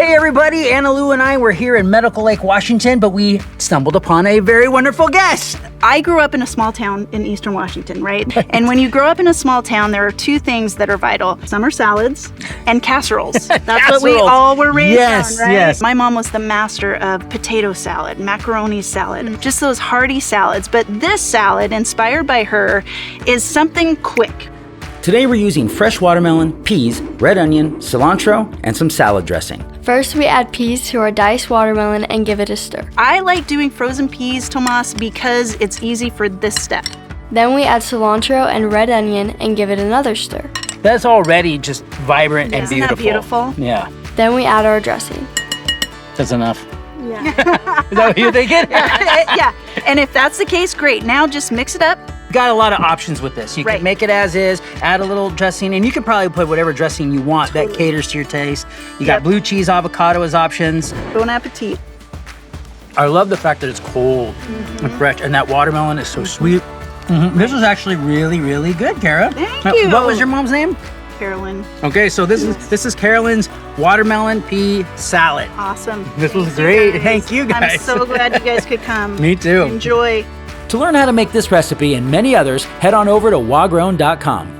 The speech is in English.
Hey everybody, Anna Lou and I were here in Medical Lake, Washington, but we stumbled upon a very wonderful guest. I grew up in a small town in eastern Washington, right? And when you grow up in a small town, there are two things that are vital. Summer salads and casseroles. That's what we all were raised on, right? Yes. My mom was the master of potato salad, macaroni salad, just those hearty salads. But this salad, inspired by her, is something quick. Today we're using fresh watermelon, peas, red onion, cilantro, and some salad dressing. First, we add peas to our diced watermelon and give it a stir. I like doing frozen peas, Tomas, because it's easy for this step. Then we add cilantro and red onion and give it another stir. That's already just vibrant and Isn't beautiful. that beautiful? Yeah, Then we add our dressing. that's enough. Yeah. Is that what you're thinking? Yeah, and if that's the case, great. Now just mix it up. Got a lot of options with this. You can make it as is, add a little dressing, and you can probably put whatever dressing you want that caters to your taste. You got blue cheese, avocado as options. Bon appetit. I love the fact that it's cold and fresh, and that watermelon is so sweet. This is actually really, really good, Kara. Thank you. What was your mom's name? Carolyn. Okay, so this is Carolyn's watermelon pea salad. Awesome. This was Thank you great. guys. Thank you, guys. I'm so glad you guys could come. Me too. Enjoy. To learn how to make this recipe and many others, head on over to wagrown.com.